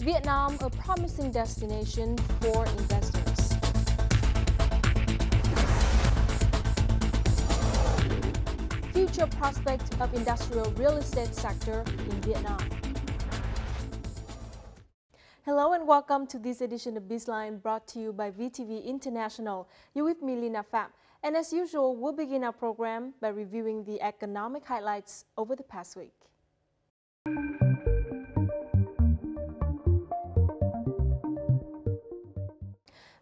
Vietnam, a promising destination for investors. Future prospect of industrial real estate sector in Vietnam. Hello and welcome to this edition of BizLine brought to you by VTV International. You're with me, Lina Pham. And as usual, we'll begin our program by reviewing the economic highlights over the past week.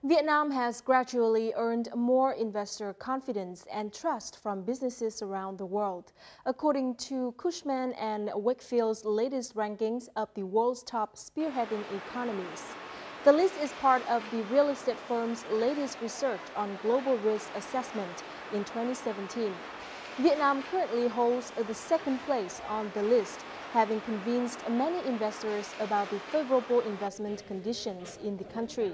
Vietnam has gradually earned more investor confidence and trust from businesses around the world, according to Cushman & Wakefield's latest rankings of the world's top spearheading economies. The list is part of the real estate firm's latest research on global risk assessment in 2017. Vietnam currently holds the second place on the list, having convinced many investors about the favorable investment conditions in the country.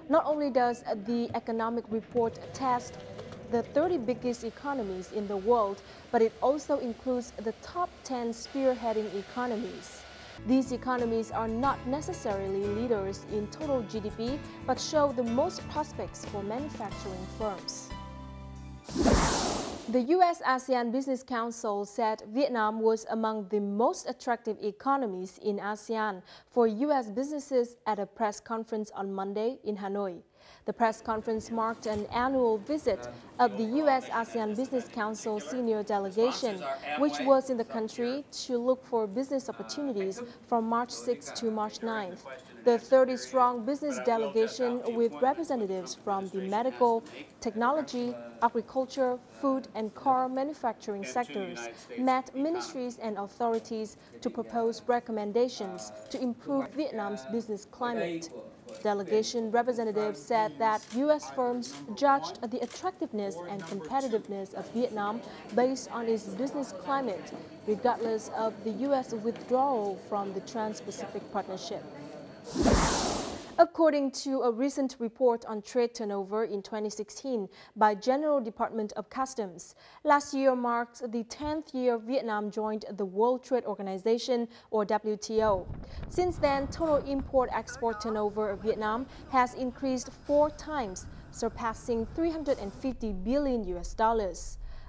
Not only does the economic report test the 30 biggest economies in the world, but it also includes the top 10 spearheading economies. These economies are not necessarily leaders in total GDP, but show the most prospects for manufacturing firms. The U.S.-ASEAN Business Council said Vietnam was among the most attractive economies in ASEAN for U.S. businesses at a press conference on Monday in Hanoi. The press conference marked an annual visit of the U.S.-ASEAN Business Council senior delegation, which was in the country to look for business opportunities from March 6 to March 9. The 30-strong business delegation with representatives from the medical, technology, agriculture, food and car manufacturing sectors met ministries and authorities to propose recommendations to improve Vietnam's business climate. Delegation representatives said that U.S. firms judged the attractiveness and competitiveness of Vietnam based on its business climate, regardless of the U.S. withdrawal from the Trans-Pacific Partnership. According to a recent report on trade turnover in 2016 by General Department of Customs, last year marked the 10th year Vietnam joined the World Trade Organization, or WTO. Since then, total import-export turnover of Vietnam has increased 4 times, surpassing $350 billion.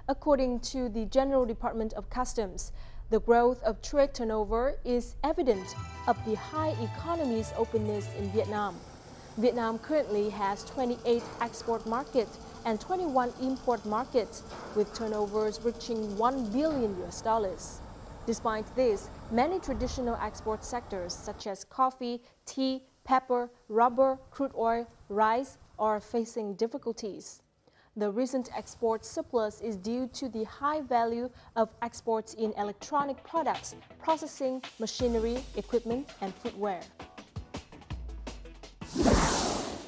According to the General Department of Customs, the growth of trade turnover is evident of the high economy's openness in Vietnam. Vietnam currently has 28 export markets and 21 import markets, with turnovers reaching $1 billion. Despite this, many traditional export sectors such as coffee, tea, pepper, rubber, crude oil, rice are facing difficulties. The recent export surplus is due to the high value of exports in electronic products, processing, machinery, equipment, and footwear.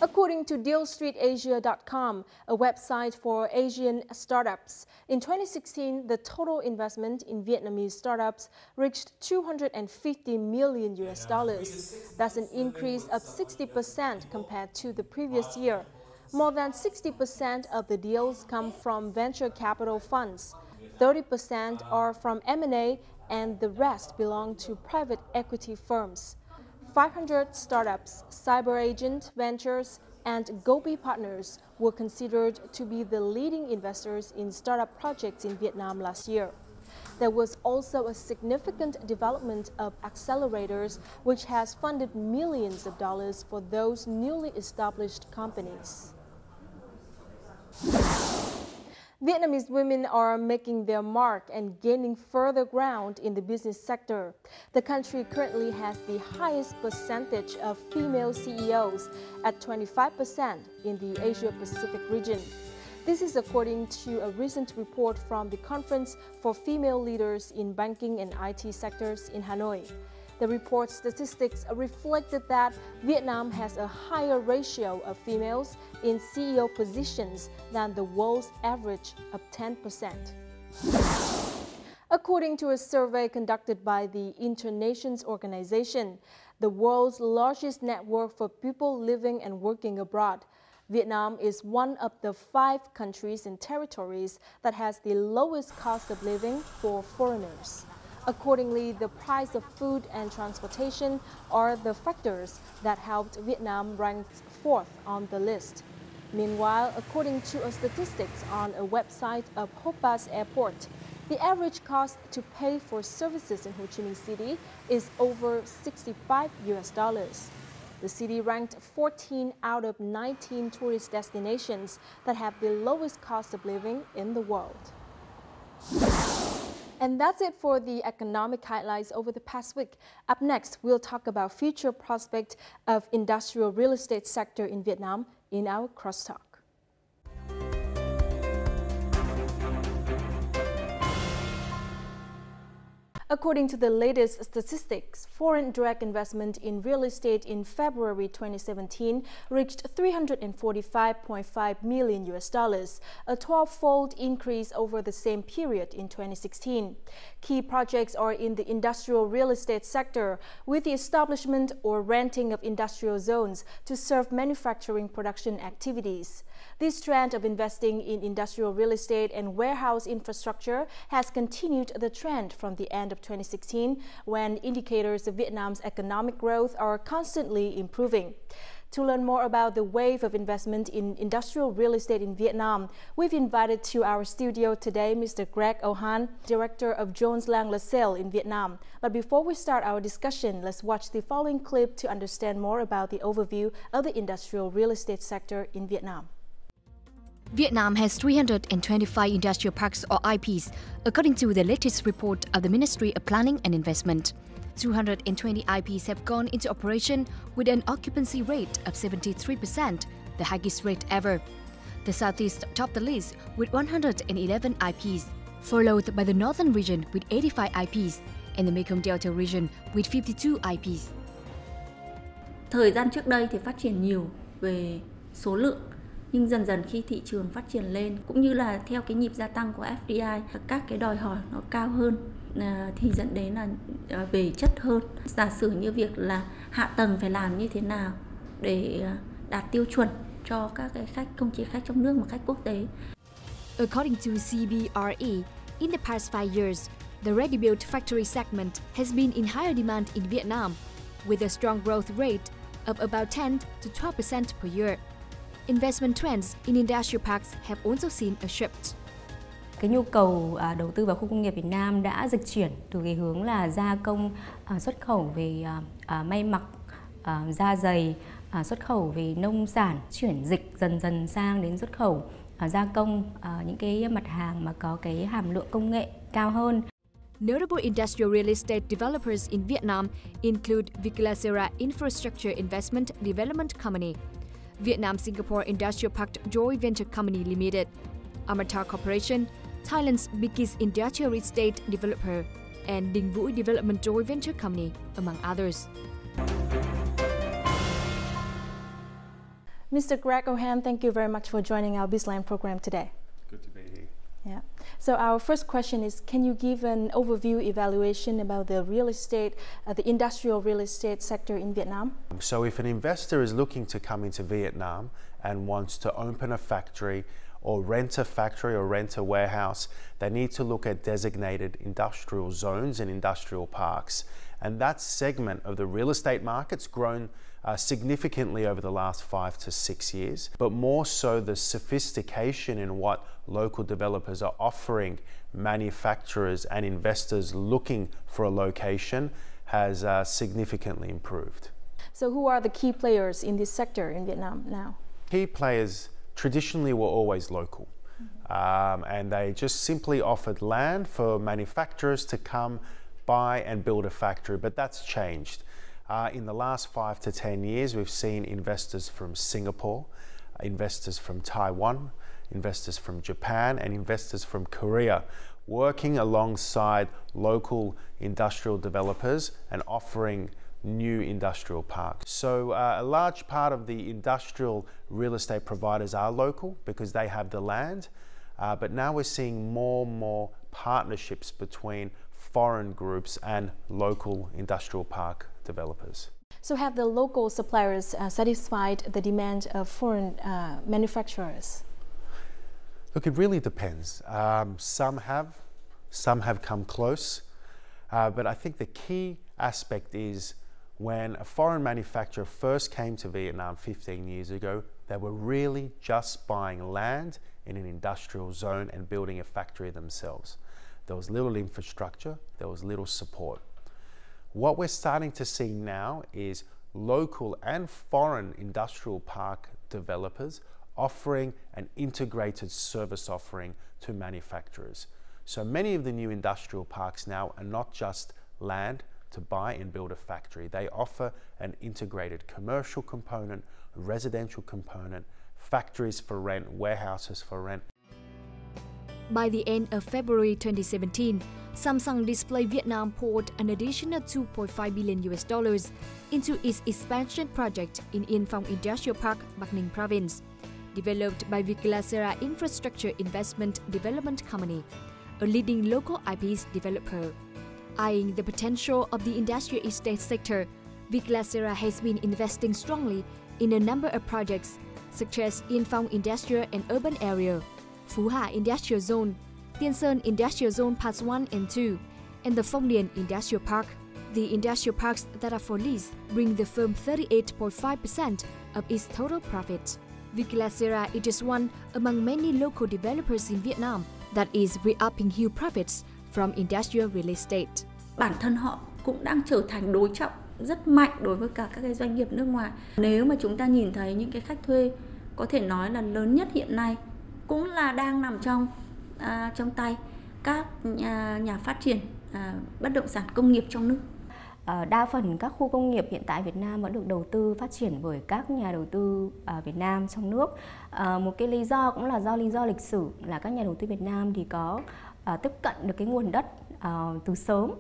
According to DealStreetAsia.com, a website for Asian startups, in 2016, the total investment in Vietnamese startups reached $250 million. That's an increase of 60% compared to the previous year. More than 60% of the deals come from venture capital funds, 30% are from M&A, and the rest belong to private equity firms. 500 startups, Cyber Agent Ventures, and Gobi Partners were considered to be the leading investors in startup projects in Vietnam last year. There was also a significant development of accelerators, which has funded millions of dollars for those newly established companies. Vietnamese women are making their mark and gaining further ground in the business sector. The country currently has the highest percentage of female CEOs at 25% in the Asia-Pacific region. This is according to a recent report from the Conference for Female Leaders in Banking and IT Sectors in Hanoi. The report's statistics reflected that Vietnam has a higher ratio of females in CEO positions than the world's average of 10%. According to a survey conducted by the Internations Organization, the world's largest network for people living and working abroad, Vietnam is one of the 5 countries and territories that has the lowest cost of living for foreigners. Accordingly, the price of food and transportation are the factors that helped Vietnam rank fourth on the list. Meanwhile, according to statistics on a website of Hopas Airport, the average cost to pay for services in Ho Chi Minh City is over $65. The city ranked 14 out of 19 tourist destinations that have the lowest cost of living in the world. And that's it for the economic highlights over the past week. Up next, we'll talk about future prospect of industrial real estate sector in Vietnam in our crosstalk. According to the latest statistics, foreign direct investment in real estate in February 2017 reached $345.5 million, a 12-fold increase over the same period in 2016. Key projects are in the industrial real estate sector, with the establishment or renting of industrial zones to serve manufacturing production activities. This trend of investing in industrial real estate and warehouse infrastructure has continued the trend from the end of 2016, when indicators of Vietnam's economic growth are constantly improving. To learn more about the wave of investment in industrial real estate in Vietnam, we've invited to our studio today Mr. Greg Ohan, Director of Jones Lang LaSalle in Vietnam. But before we start our discussion, let's watch the following clip to understand more about the overview of the industrial real estate sector in Vietnam. Vietnam has 325 industrial parks or IPs, according to the latest report of the Ministry of Planning and Investment. 220 IPs have gone into operation with an occupancy rate of 73%, the highest rate ever. The Southeast topped the list with 111 IPs, followed by the Northern region with 85 IPs and the Mekong Delta region with 52 IPs. Thời gian trước đây thì phát triển nhiều về số lượng, nhưng dần dần khi thị trường phát triển lên cũng như là theo cái nhịp gia tăng của FDI, các cái đòi hỏi nó cao hơn thì dẫn đến là về chất hơn. Giả sử như việc là hạ tầng phải làm như thế nào để đạt tiêu chuẩn cho các cái khách, không chỉ khách trong nước mà khách quốc tế. According to CBRE, in the past 5 years, the ready-built factory segment has been in higher demand in Vietnam, with a strong growth rate of about 10 to 12% per year. Investment trends in industrial parks have also seen a shift. Cái nhu cầu đầu tư vào khu công nghiệp Việt Nam đã dịch chuyển từ cái hướng là gia công xuất khẩu về may mặc, da giày, xuất khẩu về nông sản, chuyển dịch dần dần sang đến xuất khẩu gia công những cái mặt hàng mà có cái hàm lượng công nghệ cao hơn. Notable industrial real estate developers in Vietnam include Vicalasera Infrastructure Investment Development Company, Vietnam Singapore Industrial Park Joint Venture Company Limited, Amata Corporation, Thailand's biggest industrial real estate developer, and Dinh Vũ Development Joint Venture Company, among others. Mr. Greg Ohan, thank you very much for joining our BizLine program today. Good to be here. Yeah. So our first question is, can you give an overview evaluation about the real estate, the industrial real estate sector in Vietnam? So if an investor is looking to come into Vietnam and wants to open a factory or rent a warehouse, they need to look at designated industrial zones and industrial parks. And that segment of the real estate market's grown significantly over the last 5 to 6 years, but more so the sophistication in what local developers are offering manufacturers and investors looking for a location has significantly improved. So who are the key players in this sector in Vietnam now? Key players traditionally were always local, and they just simply offered land for manufacturers to come buy and build a factory, but that's changed. In the last 5 to 10 years, we've seen investors from Singapore, investors from Taiwan, investors from Japan, and investors from Korea working alongside local industrial developers and offering new industrial parks. So a large part of the industrial real estate providers are local because they have the land, but now we're seeing more and more partnerships between foreign groups and local industrial park developers. So have the local suppliers satisfied the demand of foreign manufacturers? Look, it really depends. Some have come close, But I think the key aspect is when a foreign manufacturer first came to Vietnam 15 years ago, they were really just buying land in an industrial zone and building a factory themselves. There was little infrastructure, there was little support. What we're starting to see now is local and foreign industrial park developers offering an integrated service offering to manufacturers. So many of the new industrial parks now are not just land to buy and build a factory. They offer an integrated commercial component, residential component, factories for rent, warehouses for rent. By the end of February 2017, Samsung Display Vietnam poured an additional $2.5 billion into its expansion project in Yên Phong Industrial Park, Bắc Ninh Province, developed by Viklassera Infrastructure Investment Development Company, a leading local IPs developer. Eyeing the potential of the industrial estate sector, Viklassera has been investing strongly in a number of projects such as Yên Phong Industrial and Urban Area, Phú Hạ Industrial Zone, Tiên Sơn Industrial Zone Parts 1 and 2, and the Phong Điền Industrial Park. The industrial parks that are for lease bring the firm 38.5% of its total profit. Viklassera is just one among many local developers in Vietnam that is re-upping huge profits from industrial real estate. Bản thân họ cũng đang trở thành đối trọng rất mạnh đối với cả các cái doanh nghiệp nước ngoài. Nếu mà chúng ta nhìn thấy những cái khách thuê có thể nói là lớn nhất hiện nay cũng là đang nằm trong tay các nhà phát triển bất động sản công nghiệp trong nước. Đa phần các khu công nghiệp hiện tại Việt Nam vẫn được đầu tư phát triển bởi các nhà đầu tư Việt Nam trong nước. Một cái lý do cũng là lý do lịch sử là các nhà đầu tư Việt Nam thì có tiếp cận được cái nguồn đất từ sớm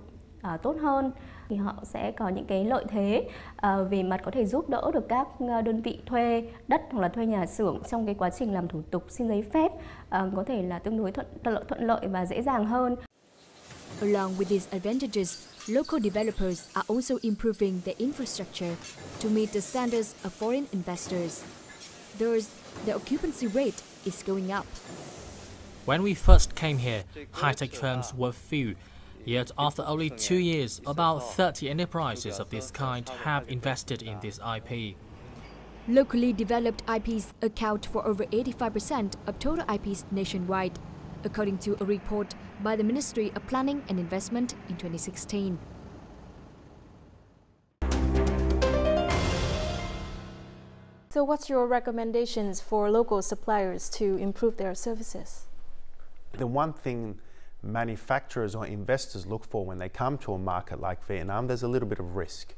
tốt hơn, thì họ sẽ có những cái lợi thế về mặt có thể giúp đỡ được các đơn vị thuê đất hoặc là thuê nhà xưởng trong cái quá trình làm thủ tục xin giấy phép có thể là tương đối thuận lợi và dễ dàng hơn. Along with these advantages, local developers are also improving their infrastructure to meet the standards of foreign investors. Thus, the occupancy rate is going up. When we first came here, high-tech firms were few. Yet after only 2 years, about 30 enterprises of this kind have invested in this IP. Locally developed IPs account for over 85% of total IPs nationwide, according to a report by the Ministry of Planning and Investment in 2016. So what's your recommendations for local suppliers to improve their services? The one thing manufacturers or investors look for when they come to a market like Vietnam, there's a little bit of risk.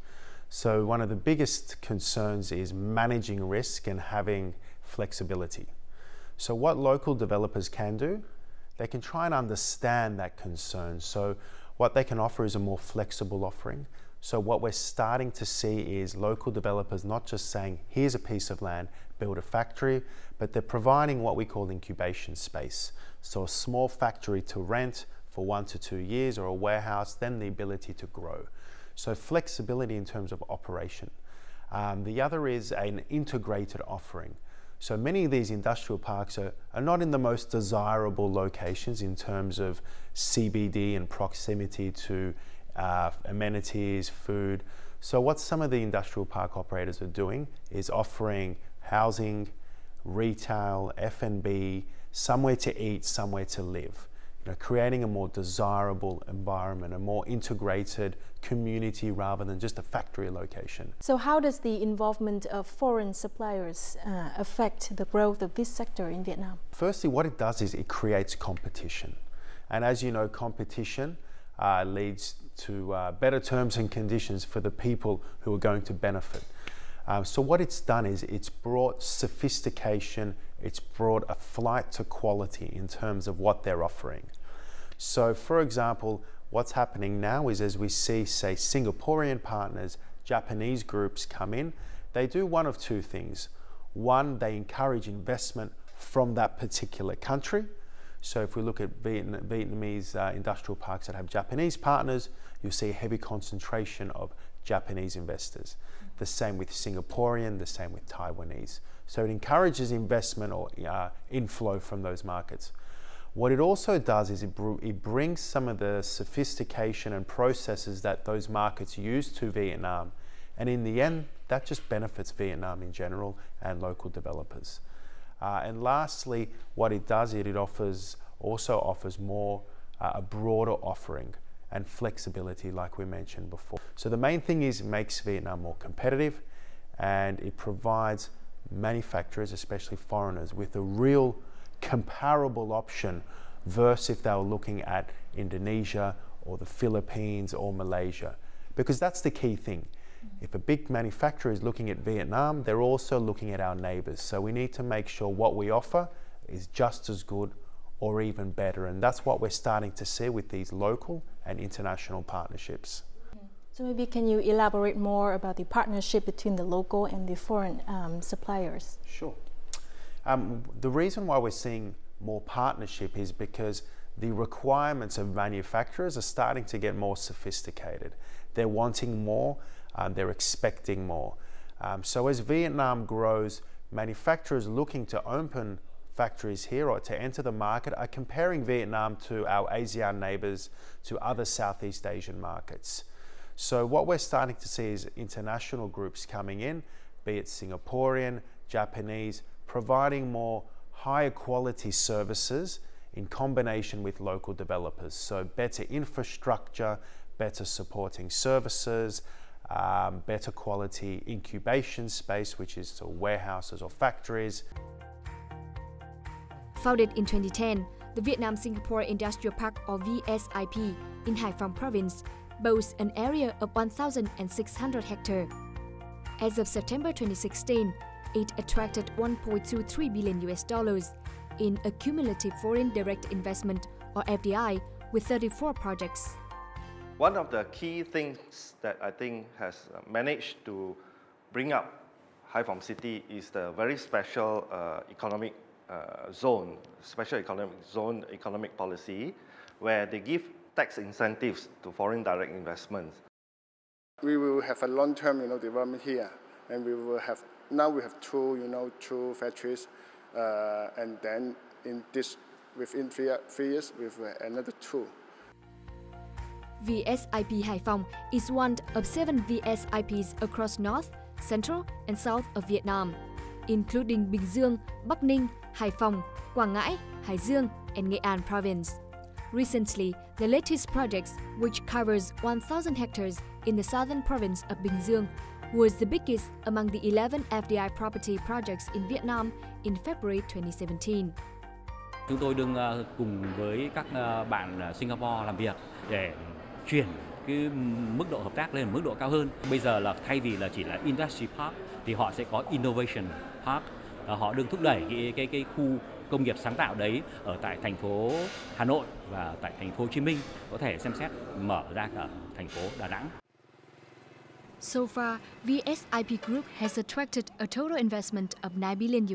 So one of the biggest concerns is managing risk and having flexibility. So what local developers can do, they can try and understand that concern. So what they can offer is a more flexible offering. So what we're starting to see is local developers not just saying, here's a piece of land, build a factory, but they're providing what we call incubation space. So a small factory to rent for 1 to 2 years, or a warehouse, then the ability to grow. So flexibility in terms of operation. The other is an integrated offering. So many of these industrial parks are not in the most desirable locations in terms of CBD and proximity to amenities, food. So what some of the industrial park operators are doing is offering housing, retail, F&B, somewhere to eat, somewhere to live. You know, creating a more desirable environment, a more integrated community rather than just a factory location. So how does the involvement of foreign suppliers affect the growth of this sector in Vietnam? Firstly, what it does is it creates competition. And as you know, competition leads to better terms and conditions for the people who are going to benefit. So what it's done is it's brought sophistication, it's brought a flight to quality in terms of what they're offering. So for example, what's happening now is as we see, say, Singaporean partners, Japanese groups come in, they do one of two things. One, they encourage investment from that particular country. So if we look at Vietnamese industrial parks that have Japanese partners, you'll see a heavy concentration of Japanese investors. The same with Singaporean, the same with Taiwanese. So it encourages investment or inflow from those markets. What it also does is it brings some of the sophistication and processes that those markets use to Vietnam. And in the end, that just benefits Vietnam in general and local developers. And lastly, what it does, it also offers more, a broader offering and flexibility like we mentioned before. So the main thing is it makes Vietnam more competitive, and it provides manufacturers, especially foreigners, with a real comparable option versus if they were looking at Indonesia or the Philippines or Malaysia. Because that's the key thing. If a big manufacturer is looking at Vietnam, they're also looking at our neighbours. So we need to make sure what we offer is just as good or even better. And that's what we're starting to see with these local and international partnerships. So maybe can you elaborate more about the partnership between the local and the foreign suppliers? Sure. The reason why we're seeing more partnership is because the requirements of manufacturers are starting to get more sophisticated. They're wanting more, they're expecting more. So as Vietnam grows, manufacturers looking to open factories here or to enter the market are comparing Vietnam to our ASEAN neighbours, to other Southeast Asian markets. So what we're starting to see is international groups coming in, be it Singaporean, Japanese, providing more higher quality services in combination with local developers. So better infrastructure, better supporting services, better quality incubation space, which is warehouses or factories. Founded in 2010, the Vietnam-Singapore Industrial Park, or VSIP, in Hải Phòng province boasts an area of 1,600 hectares. As of September 2016, it attracted $1.23 billion in accumulative foreign direct investment, or FDI, with 34 projects. One of the key things that I think has managed to bring up Hải Phòng City is the very special economic zone, special economic zone economic policy, where they give tax incentives to foreign direct investments. We will have a long-term, development here, and we will have now we have two factories, and then within 3 years we will have another 2. VSIP Hải Phòng is one of 7 VSIPs across North, Central, and South of Vietnam, including Bình Dương, Bắc Ninh, Hải Phòng, Quảng Ngãi, Hải Dương, and Nghệ An province. Recently, the latest project, which covers 1,000 hectares in the southern province of Bình Dương, was the biggest among the 11 FDI property projects in Vietnam in February 2017. Chúng tôi đang cùng với các bạn Singapore làm việc để chuyển cái mức độ hợp tác lên mức độ cao hơn. Bây giờ là thay vì là chỉ là Industry Park thì họ sẽ có Innovation Park. Họ đang thúc đẩy cái khu công nghiệp sáng tạo đấy ở tại thành phố Hà Nội và tại thành phố Hồ Chí Minh, có thể xem xét mở ra ở thành phố Đà Nẵng. So far, VSIP Group has attracted a total investment of $9 billion.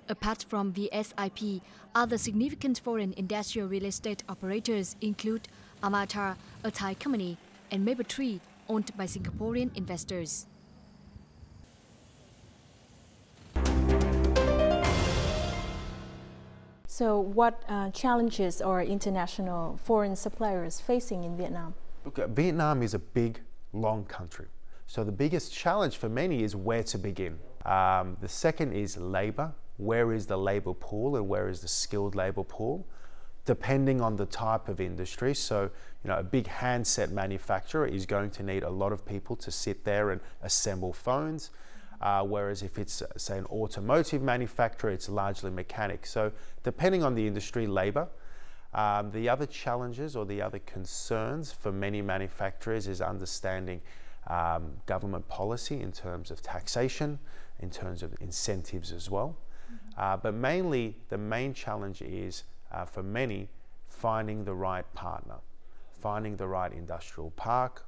Apart from VSIP, other significant foreign industrial real estate operators include Amata, a Thai company, and Mapletree, owned by Singaporean investors. So what challenges are international foreign suppliers facing in Vietnam? Look, Vietnam is a big, long country. So the biggest challenge for many is where to begin. The second is labor. Where is the labor pool and where is the skilled labor pool? Depending on the type of industry. So, a big handset manufacturer is going to need a lot of people to sit there and assemble phones. Whereas if it's, say, an automotive manufacturer, it's largely mechanic. So depending on the industry, labor. The other challenges or the other concerns for many manufacturers is understanding government policy in terms of taxation, in terms of incentives as well. But mainly, the main challenge is, for many, finding the right partner, finding the right industrial park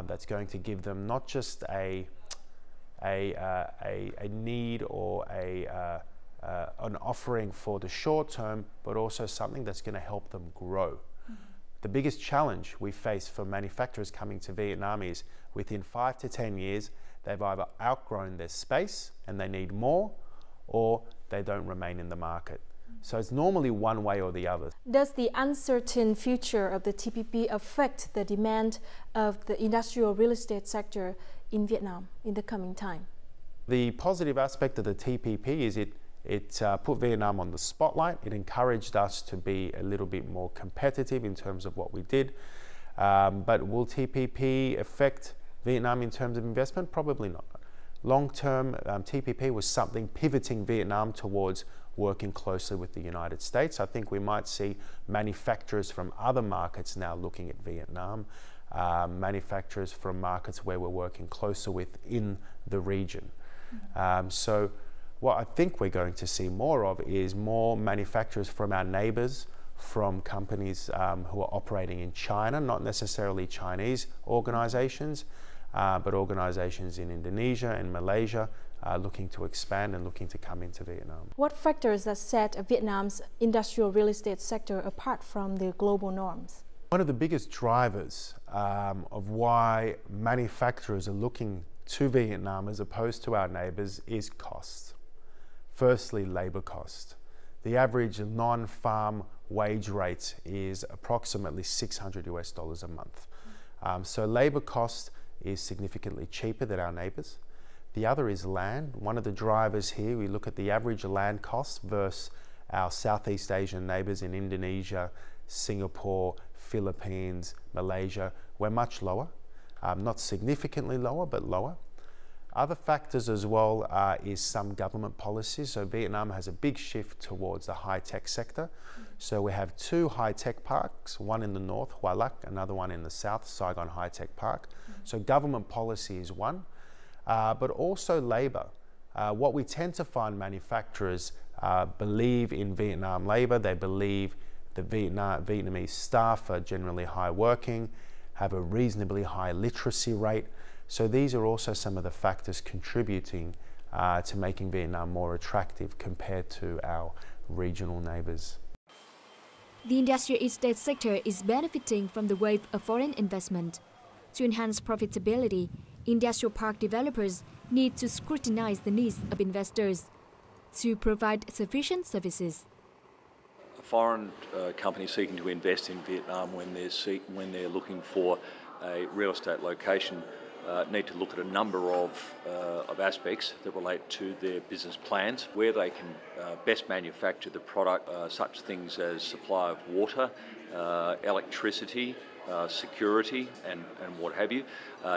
that's going to give them not just a need or an offering for the short term, but also something that's going to help them grow. The biggest challenge we face for manufacturers coming to Vietnam is within 5 to 10 years, they've either outgrown their space and they need more, or they don't remain in the market. So it's normally one way or the other. Does the uncertain future of the TPP affect the demand of the industrial real estate sector in Vietnam in the coming time? The positive aspect of the TPP is it put Vietnam on the spotlight. It encouraged us to be a little bit more competitive in terms of what we did. But will TPP affect Vietnam in terms of investment? Probably not. Long-term, TPP was something pivoting Vietnam towards working closely with the United States. I think we might see manufacturers from other markets now looking at Vietnam, manufacturers from markets where we're working closer with in the region. So what I think we're going to see more of is more manufacturers from our neighbors, from companies who are operating in China, not necessarily Chinese organizations, but organizations in Indonesia and Malaysia looking to expand and looking to come into Vietnam. What factors that set Vietnam's industrial real estate sector apart from the global norms? One of the biggest drivers of why manufacturers are looking to Vietnam as opposed to our neighbors is cost. Firstly, labor cost. The average non-farm wage rate is approximately $600 a month. So labor cost is significantly cheaper than our neighbors. The other is land. One of the drivers here, we look at the average land cost versus our Southeast Asian neighbors in Indonesia, Singapore, Philippines, Malaysia. We're much lower, not significantly lower, but lower. Other factors as well is some government policies. So Vietnam has a big shift towards the high-tech sector. So we have two high-tech parks, one in the north, Hoa Lac, another one in the south, Saigon High-Tech Park. So government policy is one, but also labor. What we tend to find manufacturers believe in Vietnam labor. They believe the Vietnamese staff are generally high working, have a reasonably high literacy rate. So these are also some of the factors contributing to making Vietnam more attractive compared to our regional neighbors. The industrial estate sector is benefiting from the wave of foreign investment. To enhance profitability, industrial park developers need to scrutinize the needs of investors to provide sufficient services. Foreign companies seeking to invest in Vietnam when they're looking for a real estate location need to look at a number of aspects that relate to their business plans, where they can best manufacture the product, such things as supply of water, electricity, security and what have you.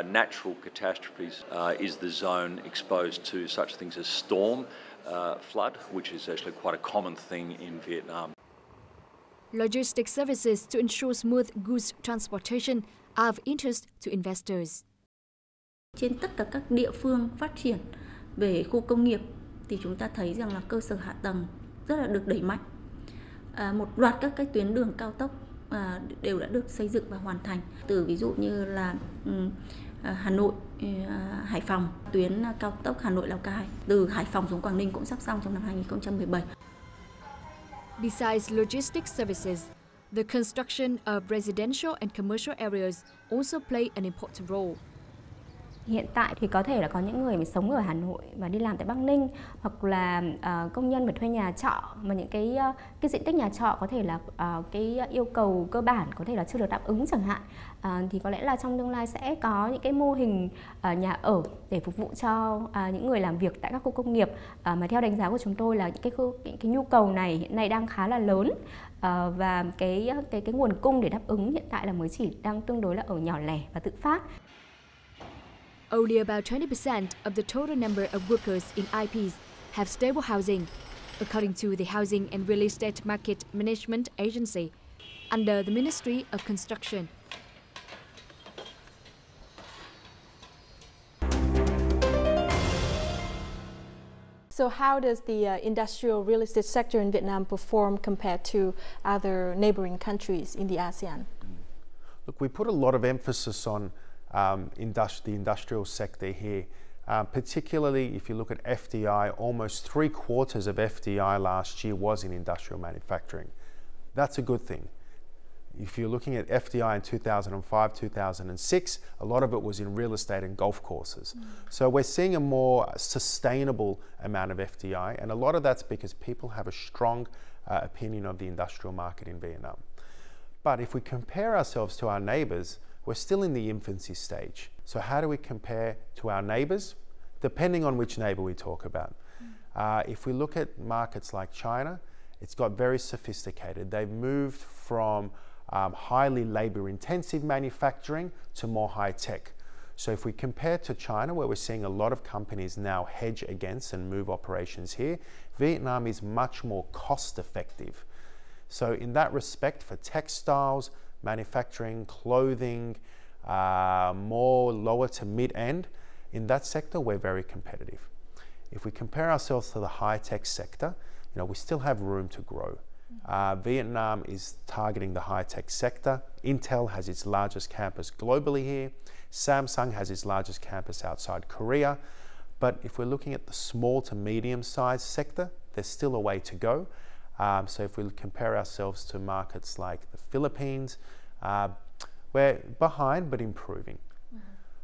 Natural catastrophes is the zone exposed to such things as storm, flood, which is actually quite a common thing in Vietnam. Logistics services to ensure smooth goods transportation are of interest to investors. Trên tất cả các địa phương phát triển về khu công nghiệp thì chúng ta thấy rằng là cơ sở hạ tầng rất là được đẩy mạnh. Một loạt các cái tuyến đường cao tốc đều đã được xây dựng và hoàn thành. Từ ví dụ như là Hà Nội, Hải Phòng, tuyến cao tốc Hà Nội Lào Cai, từ Hải Phòng xuống Quảng Ninh cũng sắp xong trong năm 2017. Besides logistics services, the construction of residential and commercial areas also play an important role. Hiện tại thì có thể là có những người mà sống ở Hà Nội và đi làm tại Bắc Ninh, hoặc là công nhân phải thuê nhà trọ, mà những cái diện tích nhà trọ có thể là cái yêu cầu cơ bản có thể là chưa được đáp ứng chẳng hạn, thì có lẽ là trong tương lai sẽ có những cái mô hình nhà ở để phục vụ cho những người làm việc tại các khu công nghiệp, mà theo đánh giá của chúng tôi là những cái nhu cầu này hiện nay đang khá là lớn, và cái nguồn cung để đáp ứng hiện tại là mới chỉ đang tương đối là ở nhỏ lẻ và tự phát. Only about 20% of the total number of workers in IPs have stable housing, according to the Housing and Real Estate Market Management Agency, under the Ministry of Construction. So how does the industrial real estate sector in Vietnam perform compared to other neighboring countries in the ASEAN? Look, we put a lot of emphasis on the industrial sector here, particularly if you look at FDI. Almost 3/4 of FDI last year was in industrial manufacturing. That's a good thing. If you're looking at FDI in 2005, 2006, a lot of it was in real estate and golf courses. So we're seeing a more sustainable amount of FDI, and a lot of that's because people have a strong opinion of the industrial market in Vietnam. But if we compare ourselves to our neighbors, we're still in the infancy stage. So how do we compare to our neighbors? Depending on which neighbor we talk about. If we look at markets like China, it's got very sophisticated. They've moved from highly labor-intensive manufacturing to more high-tech. So if we compare to China, where we're seeing a lot of companies now hedge against and move operations here, Vietnam is much more cost-effective. So in that respect, for textiles, manufacturing, clothing, more lower to mid-end, in that sector, we're very competitive. If we compare ourselves to the high-tech sector, we still have room to grow. Vietnam is targeting the high-tech sector. Intel has its largest campus globally here. Samsung has its largest campus outside Korea. But if we're looking at the small to medium-sized sector, there's still a way to go. So if we compare ourselves to markets like the Philippines, we're behind but improving.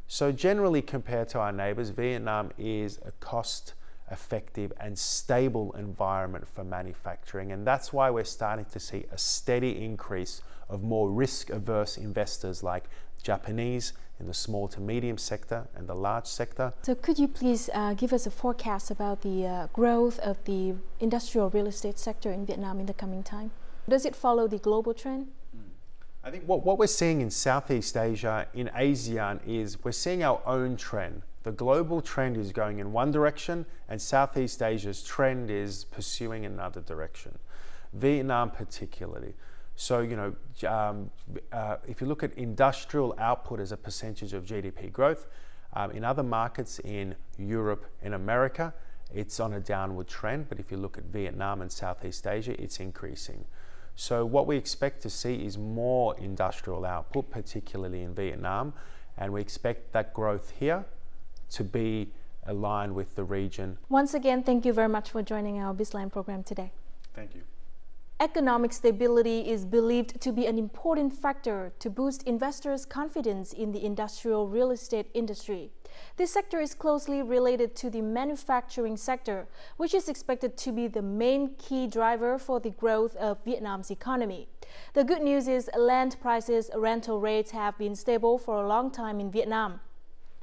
So generally, compared to our neighbors, Vietnam is a cost-effective and stable environment for manufacturing, and that's why we're starting to see a steady increase of more risk-averse investors like Japanese in the small to medium sector and the large sector. So could you please give us a forecast about the growth of the industrial real estate sector in Vietnam in the coming time? Does it follow the global trend? I think what we're seeing in Southeast Asia, in ASEAN, is we're seeing our own trend. The global trend is going in one direction, and Southeast Asia's trend is pursuing another direction. Vietnam particularly. So, if you look at industrial output as a percentage of GDP growth, in other markets in Europe and America, it's on a downward trend. But if you look at Vietnam and Southeast Asia, it's increasing. So what we expect to see is more industrial output, particularly in Vietnam, and we expect that growth here to be aligned with the region. Once again, thank you very much for joining our BizLine program today. Thank you. Economic stability is believed to be an important factor to boost investors' confidence in the industrial real estate industry. This sector is closely related to the manufacturing sector, which is expected to be the main key driver for the growth of Vietnam's economy. The good news is land prices, rental rates have been stable for a long time in Vietnam.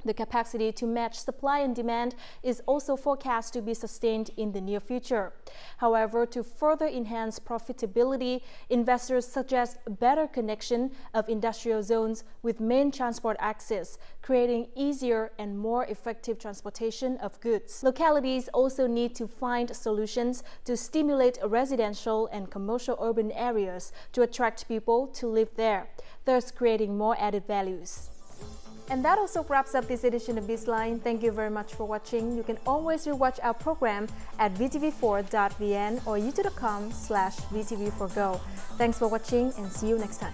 The capacity to match supply and demand is also forecast to be sustained in the near future. However, to further enhance profitability, investors suggest better connection of industrial zones with main transport access, creating easier and more effective transportation of goods. Localities also need to find solutions to stimulate residential and commercial urban areas to attract people to live there, thus creating more added values. And that also wraps up this edition of BizLine. Thank you very much for watching. You can always rewatch our program at vtv4.vn or youtube.com/vtv4go. Thanks for watching and see you next time.